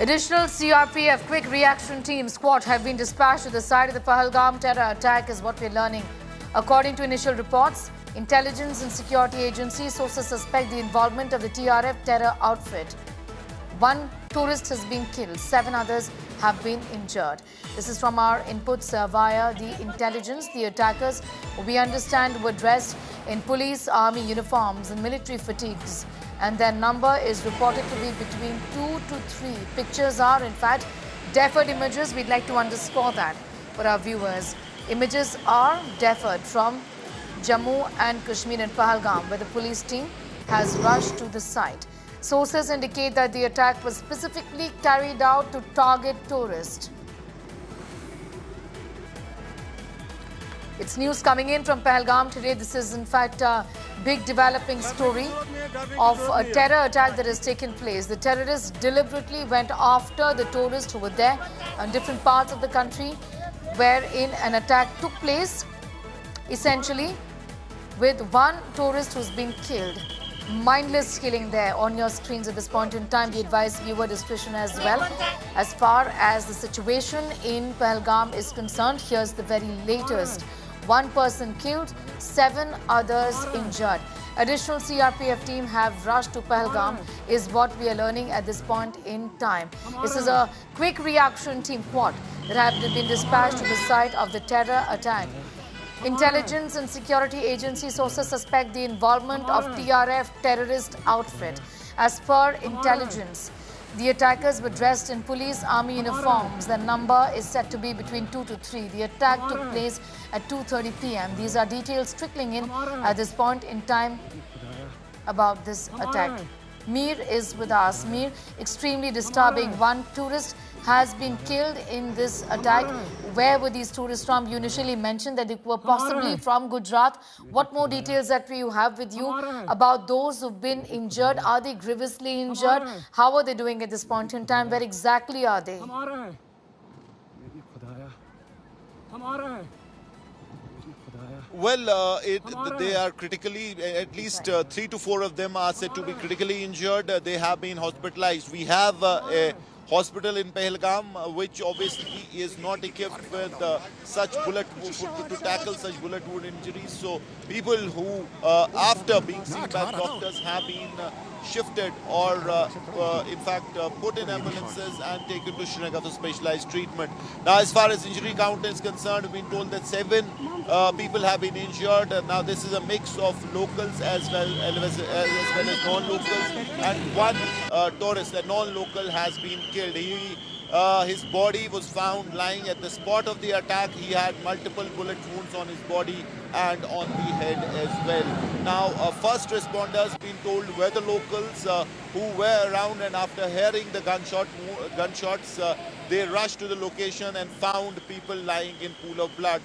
Additional CRPF quick reaction team squad have been dispatched to the site of the Pahalgam terror attack is what we're learning. According to initial reports, intelligence and security agency sources suspect the involvement of the TRF terror outfit. One tourist has been killed, 7 others have been injured. This is from our inputs via the intelligence. The attackers, we understand, were dressed in police army uniforms and military fatigues, and their number is reported to be between 2 to 3. Pictures are, in fact, deferred images. We'd like to underscore that for our viewers. Images are deferred from Jammu and Kashmir and Pahalgam, where the police team has rushed to the site. Sources indicate that the attack was specifically carried out to target tourists. It's news coming in from Pahalgam today. This is, in fact, a big developing story of a terror attack that has taken place. The terrorists deliberately went after the tourists who were there in different parts of the country, wherein an attack took place, essentially, with one tourist who's been killed. Mindless killing there on your screens at this point in time. We advise viewer discretion as well. As far as the situation in Pahalgam is concerned, here's the very latest. 1 person killed, 7 others injured. Additional CRPF team have rushed to Pahalgam is what we are learning at this point in time. This is a quick reaction team squad that have been dispatched to the site of the terror attack. Intelligence and security agency sources suspect the involvement of TRF terrorist outfit. As per intelligence, the attackers were dressed in police army uniforms. The number is said to be between 2 to 3. The attack took place at 2:30 p.m. These are details trickling in at this point in time about this attack. Mir is with us. Mir, extremely disturbing. One tourist has been killed in this attack. Where were these tourists from? You initially mentioned that they were possibly from Gujarat. What more details that you have with you about those who've been injured? Are they grievously injured? How are they doing at this point in time? Where exactly are they? Well, they are critically, at least 3 to 4 of them are said to be critically injured. They have been hospitalized. We have a hospital in Pahalgam, which obviously is not equipped with such to tackle such bullet wound injuries. So people who, after being seen by doctors, have been shifted or, in fact, put in ambulances and taken to Srinagar for specialized treatment. Now, as far as injury count is concerned, we've been told that 7 people have been injured. Now, this is a mix of locals as well as non-locals, and 1 tourist, a non-local, has been killed. His body was found lying at the spot of the attack. He had multiple bullet wounds on his body and on the head as well. Now, first responders been told were the locals who were around, and after hearing the gunshots, they rushed to the location and found people lying in pool of blood.